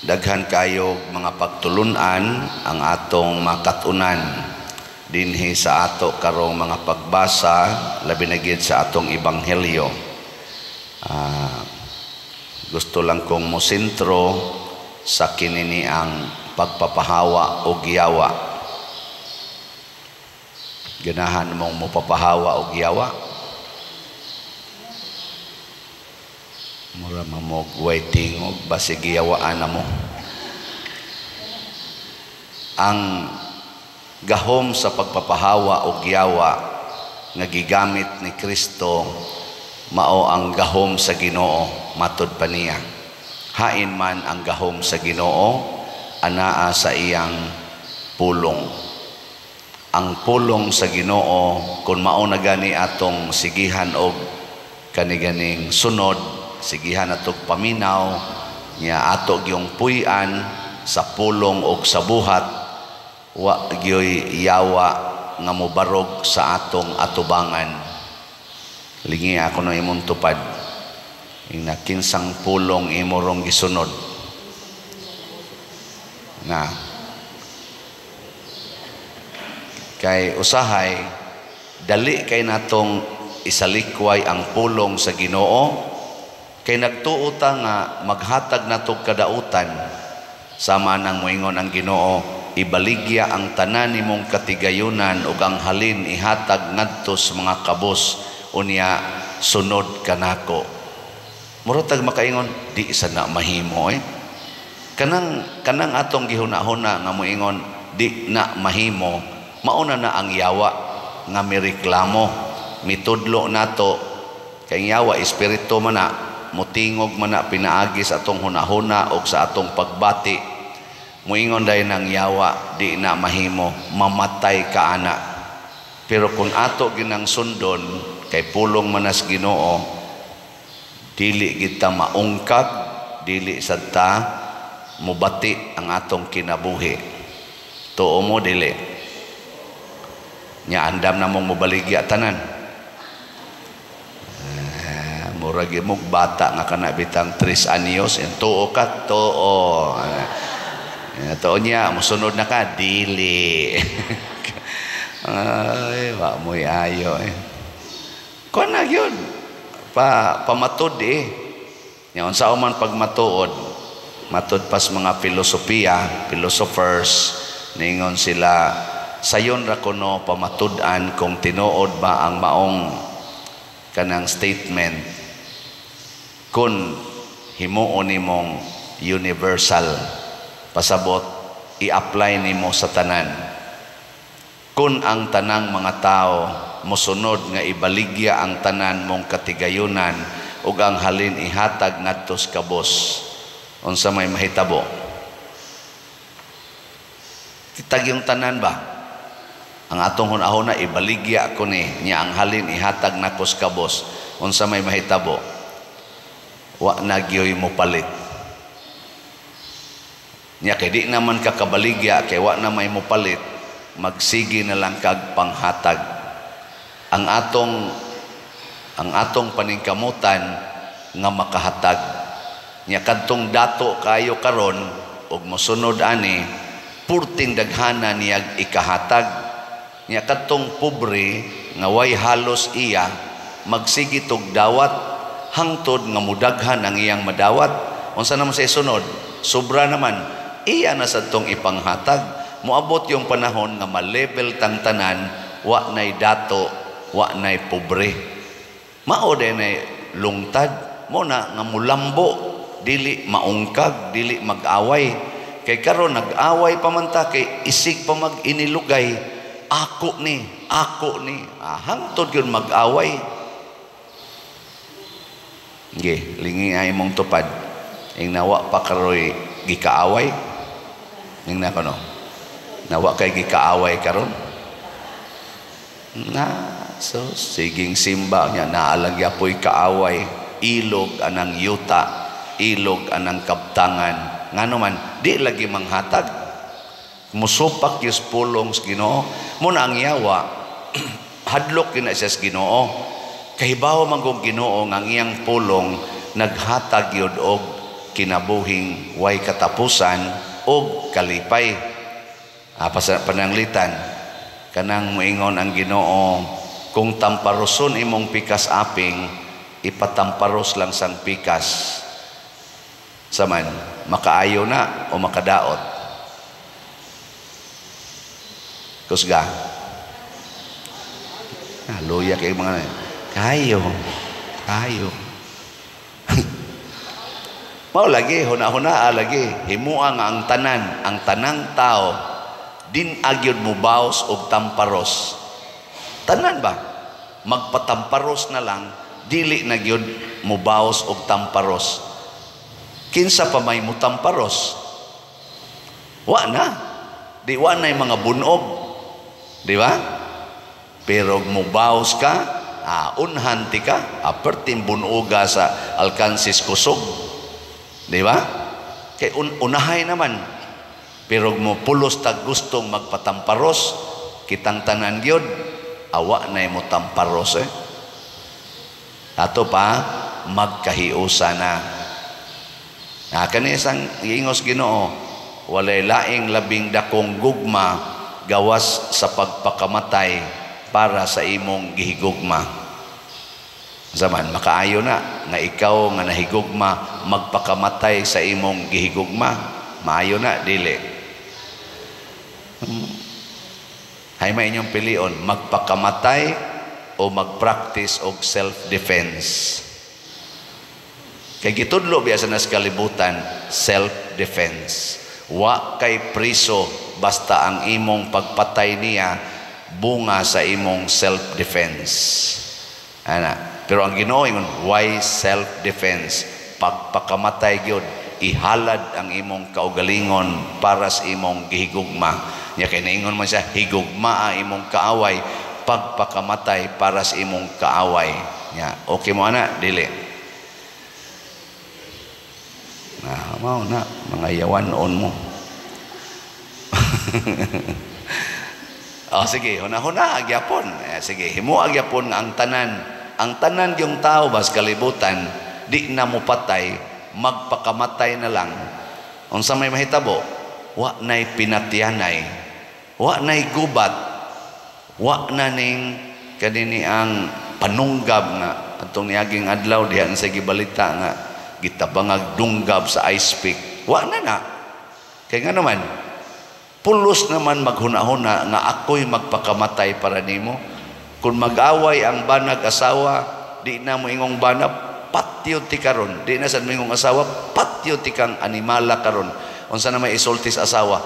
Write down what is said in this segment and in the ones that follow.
Daghan kayo mga pagtulunan ang atong makatunan dinhi sa ato karong mga pagbasa, labi na gid sa atong ebanghelyo. Gusto lang kong mosentro sa kinini ang pagpapahawa o giyawa. Ganahan mong mopapahawa o giyawa? Mura mamog waiting o basig giyawaan na mo. Ang gahom sa pagpapahawa o giyawa nga gigamit ni Kristo mao ang gahom sa Ginoo matud pa niya. Hain man ang gahom sa Ginoo anaa sa iyang pulong. Ang pulong sa Ginoo kun mao na gani atong sigihan og kaniganing sunod, sigihan atong paminaw nya ato gyung puy-an sa pulong og sa buhat, wa gyoy yawa nga mobarog sa atong atubangan. Lingi ako na imong tupad ina kinsang pulong imo rong gisunod na kay usahay dali kay natong isalikway ang pulong sa Ginoo. Kay nagtuo ta nga maghatag natog kadautan sama nang moingon ang Ginoo, ibaligya ang tanan nimong katigayunan ug ang halin ihatag ngadto sa mga kabus unya sunod kanako. Murag tag makaingon di sana mahimo kanang atong gihuna-huna nga moingon di na mahimo, mauna na ang yawa nga mireklamo mitudlo nato kay yawa espiritu man na mutingog man na pinaagi sa atong hunahuna o sa atong pagbati. Muingon dahil ng yawa di na mahimo, mamatay ka ana. Pero kung ato ginang sundon kay pulong manas Ginoo, dili kita maungkag, dili sadta mubati ang atong kinabuhi. Tuo mo dili nya andam na mong mobaligya tanan. Murag imong bata nga kana bitang 3 anyos en tuo ka tuo. Tuo niya mosunod na ka dili. Ay wa moy ayo Kuan na gyud pamatud nya unsa man pag matuod matud pas mga philosophers ningon sila sayon ra kuno pamatud-an kung tinuod ba ang maong kanang statement kun himuon nimong universal pasabot i-apply nimo sa tanan. Kun ang tanang mga tao mosunod nga ibaligya ang tanan mong katigayunan ug ang halin ihatag ngadto sa kabos, unsa may mahitabo? Kitag yung tanan ba? Ang atong hunahuna ibaligya ko ni nya ang halin ihatag nako sa kabos, unsa may mahitabo? Wa na gyoy mo palit nya kay di naman kakabaligya kay wa na may mo palit, magsigi na lang kag panghatag. Ang atong paningkamutan nga makahatag nya kadtong dato kayo karon ug mosunod ani purting daghana niyag ikahatag nya kadtong pobre nga way halos iya magsigi tog dawat hangtod nga mudaghan ang iyang madawat. Unsa naman sa isunod? Sobra naman. Iya na sa tong ipanghatag. Moabot yung panahon nga ma-level tang tanan, wa nay dato, wa nay pobre. Mao din ay lungtad. Mo na nga mulambo, dili maungkag, dili mag-away. Kay karon nag-away pa man ta kay isig pa mag-inilugay. Ako ni. Hangtod yun mag-away. Nge, lingi ay mong tupad. Ing nawa pa karoy gikaaway. Ing na kono. Nawa kay gikaaway karon. Na so siging simba niya naalagya po'y kaaway. Ilog anang yuta, ilog anang kaptangan. Ngano man di lagi manghatag. Musupak yus pulong sa Ginoo. Muna ang yawa hadlok yun siya sa Ginoo. Kahibaw manggong Ginoo nga iyang pulong naghatag yun og kinabuhing way katapusan o kalipay. Pananglitan kanang moingon ang Ginoo, kung tamparoson imong pikas aping, ipatamparos lang sang pikas. Saman, makaayo na o makadaot? Kusga. Luya kay mga kayo. Mao lagi huna-huna lagi himua nga ang tanang tao din agyod mo baos og tamparos. Tanan ba magpatamparos na lang, dili na gyud mo baos og tamparos. Kinsa pa may mo tamparos? Wa na. Di wa na mga bunog. Di ba? Pero mo baos ka, unhanti ka, apertin bunuga sa alkansis kusog. Di ba? Kay unahay naman. Pero mo pulos tag gustong magpatamparos, kitang tanan gyud, awa na mo tamparos Ato pa magkahiusa na. Kanisang iingos Ginoo, walay laing labing dakong gugma gawas sa pagpakamatay para sa imong gihigugma. Zaman makaayo na nga ikaw nga nahigugma magpakamatay sa imong gihigugma, maayo na dili. Hay may inyong pilion, magpakamatay o magpractice og self-defense. Kay gitudlo biasa na sa kalibutan, self-defense. Wa kay priso basta ang imong pagpatay niya bunga sa imong self-defense. Ana. Pero ang Ginoo ingon, why self-defense? Pagpakamatay gyud, ihalad ang imong kaugalingon para sa imong gihigugma. Nya kay naingon man siya, higugma ang imong kaaway, pagpakamatay para sa imong kaaway. Nya, okay mo ana, dili. Mao na mga yawanon mo. Sige, huna-huna agyapon. Sige, himo agyapon nga ang tanan yung tao bas kalibutan, di na mo patay, magpakamatay na lang. Unsa may mahitabo? Wa nay pinatiyanay, wa nay gubat, wa na ning kanini ang panunggab nga atong niaging adlaw dihan sa gibalita nga gitabangag dunggab sa ice pick. Wa na. Kay nga naman pulos naman maghuna-huna nga ako'y magpakamatay para nimo. Kung mag-away ang banag asawa, di na mo ingong banab, patyo ti karon. Di na sa mo ingong asawa, patyo ti kang animala karon. Unsa na may isultis asawa,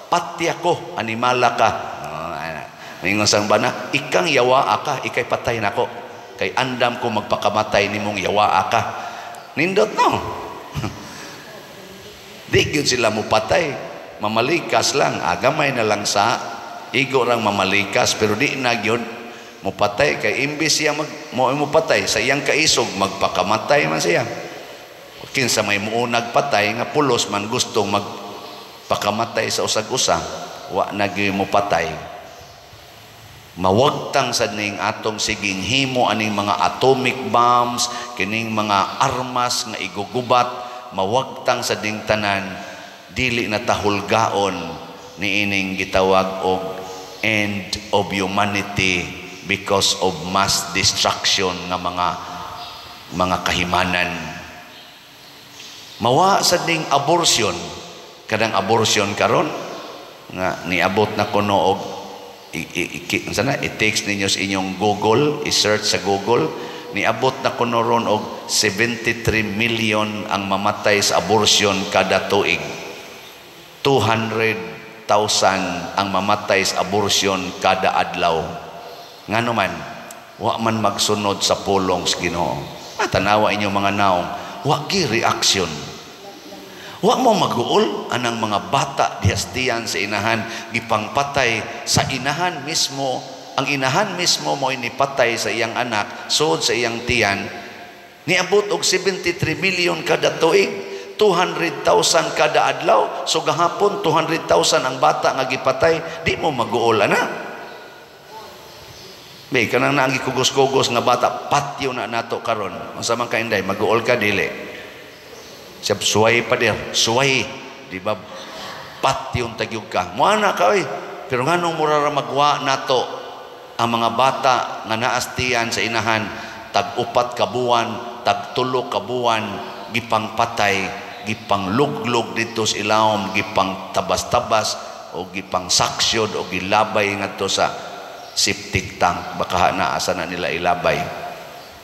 pati ako, animala ka. Ingong sang bana, ikang yawa ka, ikay patay nako. Kay andam ko magpakamatay nimong yawa ka. Nindot no. Di gyud sila mo patay. Mamalikas lang, agamay na lang sa igo rang mamalikas, pero di na gyud mupatay. Kay imbis siya mupatay sa iyang kaisog, magpakamatay man siya. Kinsa may muunag patay nga pulos man gustong magpakamatay sa usag-usa, wa nagi mupatay. Mawagtang sa ning atong siging himo aning mga atomic bombs, kining mga armas nga igugubat, mawagtang sa ding tanan, dili na tahulgaon ni ining gitawag og end of humanity because of mass destruction nga mga kahimanan. Mawa sa ding abortion, kadang abortion karon nga niabot na kuno og i-text ninyo sa inyong Google, i-search sa Google, niabot na kuno ron og 73 million ang mamatay sa abortion kada tuig. 200,000 ang mamatay sa abortion kada adlaw. Ngano man, wa man magsunod sa pulong sa Ginoo. Tanawa inyo mga naong, wa gi reaction. Wa mo maguol anang mga bata dihastian sa inahan, gipangpatay sa inahan mismo. Ang inahan mismo mo inipatay sa iyang anak, sud sa iyang tiyan. Niabot og 73 million kada tuig, 200,000 kada adlaw. So gahapon 200,000 ang bata nga gipatay, di mo maguol ana. Be kanang naangi kugos-kugos nga bata, patyo na nato karon. Unsa man ka inday, maguol ka dili. Siyab suway pa der, suway. Di ba? Pat yung tagyog ka. Muana ka oy. Pero nganong mura ra magwa nato ang mga bata nga naastiyan sa inahan tag-upat ka buwan, tag-tulo ka buwan, gipang patay, gipang luglog dito sa ilawom, gipang tabas-tabas o gipang saksyod o gilabay ngadto sa septic tank. Baka naasa na nila ilabay.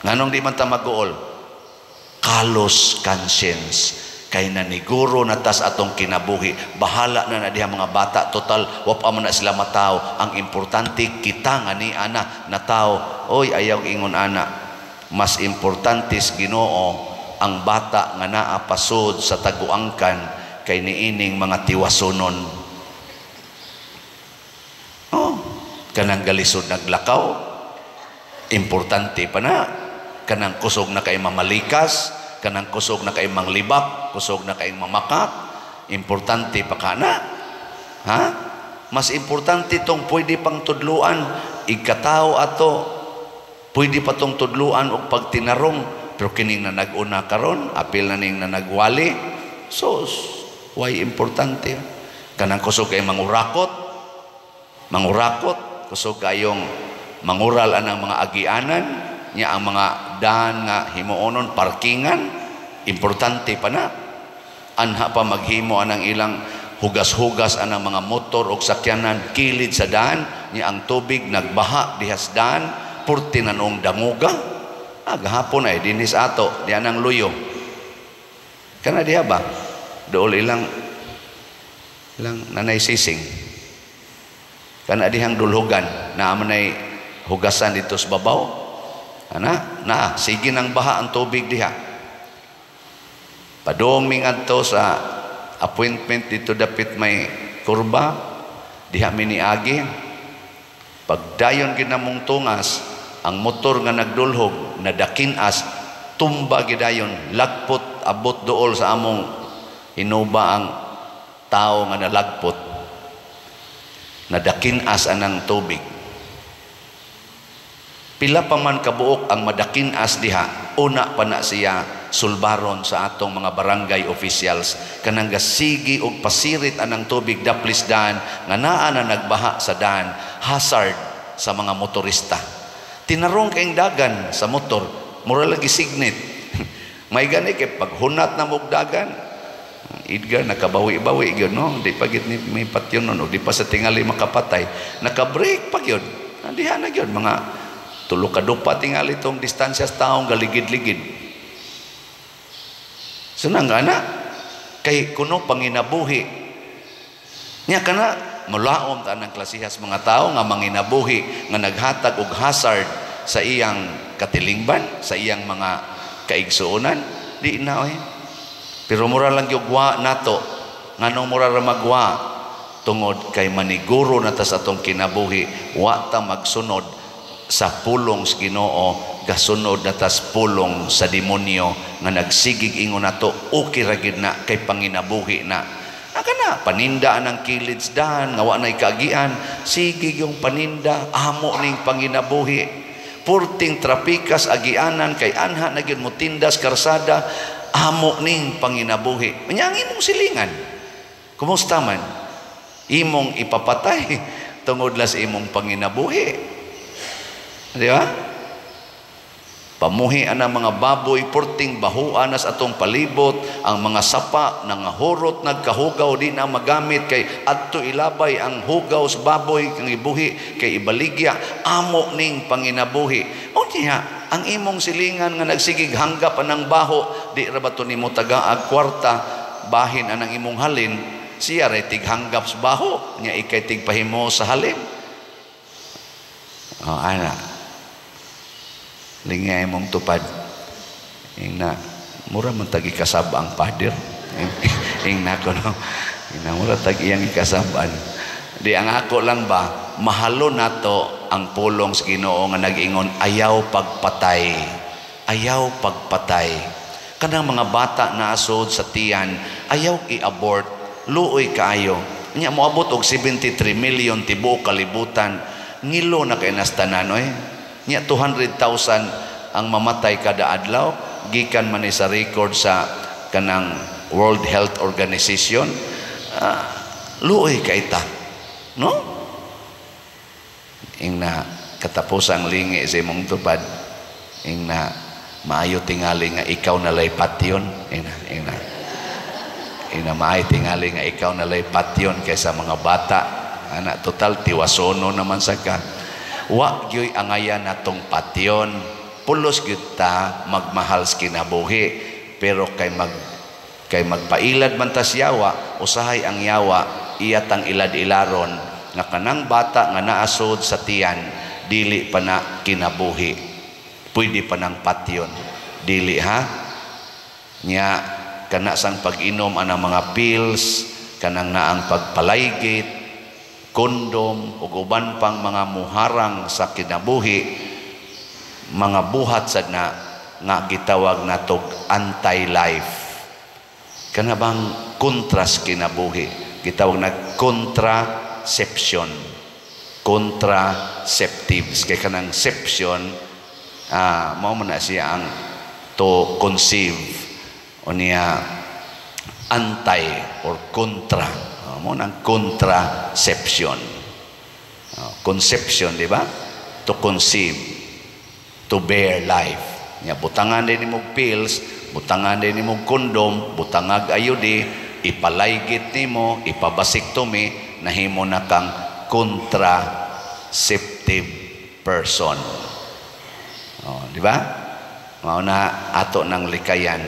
Nganong di man ta mag-uol? Kalos conscience. Kay naniguro na tas atong kinabuhi. Bahala na diha mga bata. Total, wapa man na sila mataw. Ang importante, kita nga ni ana na tao. Oy, ayaw ingon ana. Mas importante sa Ginoo ang bata nga naapasod sa taguangkan kay niining mga tiwasonon. Oh, kanang galisod naglakaw. Importante pa na. Kanang kusog na kay mamalikas. Kanang kusog na kay manglibak, kusog na kay mamakak, importante pa ka na. Ha? Mas importante tong pwede pang tudluan, ikatao ato, pwede pa tong tudluan o pagtinarong, pero kining na nag-una karon, apil na ning na nagwali, so, why importante? Kanang kusog kay mangurakot, kusog kayong mangural anang mga agianan, niya ang mga daan nga himuonon parkingan, importante pa na. Anha pa maghimo anang ilang hugas-hugas anang mga motor o sakyanan kilid sa daan, niya ang tubig nagbaha dihas daan, purti na noong danguga. Gahapon ay dinis ato diyan ang luyo. Kana diha ba? Dool ilang nanay sising. Kana dihang dulhugan na amanay hugasan dito sa babaw. Sige nang baha ang tubig diha. Paduming adto sa appointment dito dapit may kurba, diha miniagi. Pagdayon ginamong tungas, ang motor nga nagdulhog, nadakinas, tumba gidayon, lagpot, abot dool sa among inuba ang tao nga nalagpot. Nadakinas anang tubig. Pila pa man kabuok ang madakinas diha, una pa na siya sulbaron sa atong mga barangay officials kanang gasigi og pasirit anang tubig daplis daan nga naa na nagbaha sa daan, hazard sa mga motorista. Tinarong kayong dagan sa motor, mura lagi signet. May gani kay paghunat na mog dagan, idga nakabawi-bawi gyud no, di pa gid ni may patyon no, di pa sa tingali makapatay, naka-brake pa gyud. Diha na gyud mga tulo ka dupa tingali itong distansya sa taong galigid-ligid. So nga na, kay kuno panginabuhi. Nya ka na, mulaom ta ng klasihas mga tao nga manginabuhi, nga naghatag og hazard sa iyang katilingban, sa iyang mga kaigsuonan. Di na eh. Pero mura lang yung gwa nato, nga nung mura ra magwa, tungod kay maniguro na ta sa atong kinabuhi, wa ta magsunod sa pulong sa Ginoo, gasunod na tas pulong sa demonyo nga nagsigig ingon nato okay ra gid na kay panginabuhi na. Na paninda ang kilid dahan nga wa nay kaagian, sigig yung paninda amo ning panginabuhi. Purting trapikas agianan kay anha na gyud mo tindas karsada, amo ning panginabuhi. Unya imong silingan. Kumusta man? Imong ipapatay tungod las imong panginabuhi. Di ba? Pamuhi anang mga baboy, purting bahuan nas atong palibot, ang mga sapa, nangahurot, nagkahugaw, di na magamit, kay adto ilabay ang hugaw sa baboy, kang ibuhi, kay ibaligya, amo ning panginabuhi. O niya, ang imong silingan nga nagsigig hanggap anang baho, di rabato ni mo tagaag kwarta, bahin anang imong halin, siya ray tighanggap sa baho, niya ikay tigpahimo sa halin. O anak, lingay mong tupad ing na mura man tagi kasaba ang pader ing na ko no ing na mura tagi yang ikasaban di ang ako lang ba mahalo nato ang pulong sa Ginoo nga nag-ingon ayaw pagpatay kanang mga bata na asod sa tiyan ayaw i-abort luoy kaayo nya moabot og 73 million tibuok kalibutan ngilo na kay nastanan oy nya 200,000 ang mamatay kada adlaw gikan man sa record sa kanang World Health Organization, luoy kaita, no? Ingna katapusang lingi sa imong tupad, ingna maayo tingali nga ikaw nalay patyon, ingna maayo tingali nga ikaw nalay patyon kaysa mga bata, ana total tiwasono naman sa ka. Wa gyoy angayan natong patyon, pulos gyud ta magmahal sa kinabuhi, pero kay magpailad man ta yawa, usahay ang yawa iyatang ilad-ilaron nga kanang bata nga naasod sa tiyan dili pa na kinabuhi, pwede pa ng patyon, dili ha nya kana sang pag-inom anang mga pills, kanang naang pagpalaygit, kondom ug uban pang mga muharang sa kinabuhi, mga buhat sad na nga gitawag natog anti-life, kana bang kontras kinabuhi, gitawag na contraception, contraceptives, kay kanang seption mao man na siya ang to conceive, o niya anti or kontra, mo nang contraception, conception, di ba? To conceive, to bear life. Nya butangan din mo pills, butangan din mo kondom, butangag ayudi, ipalaygit nimo, ipabasiktomi, nahimo na kang contraceptive person. Di ba? Mao na ato ng likayan,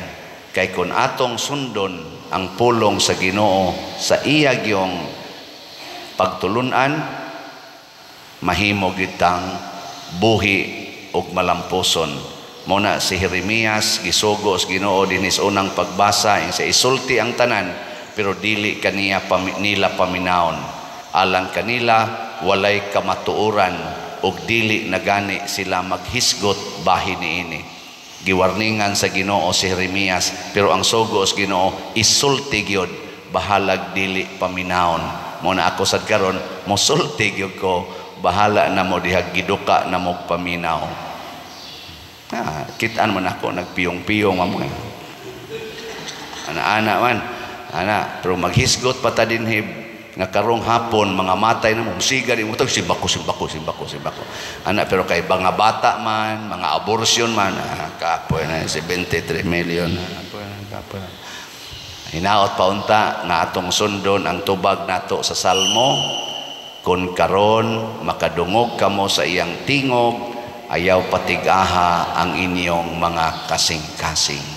kay kun atong sundon ang pulong sa Ginoo sa iya gyung pagtulunan, mahimo gitang buhi ug malampuson. Muna si Jeremias gisugos Ginoo dinis unang pagbasa ing sa isulti ang tanan, pero dili kaniya nila paminaon, alang kanila walay kamatuoran ug dili nagani sila maghisgot bahin niini. Giwarningan sa Ginoo si Jeremias, pero ang sugos Ginoo isulti gyud, bahalag dili paminaon. Muna ako sad karon mosulti gyud ko, bahala na mo diha giduka na mo paminaw. Kitaan man ako nagpiyong-piyong mo. Ana-ana man, ana, pero maghisgot pa ta dinhi nga karong hapon mga matay na mo siga di mo tag simbako. Ana, pero kay mga bata man, mga abortion man, kapoy na 73 million. Kapoy na. Hinaot pa unta nga atong sundon ang tubag nato sa Salmo, kun karon makadungog kamo sa iyang tingog, ayaw patigaha ang inyong mga kasing-kasing.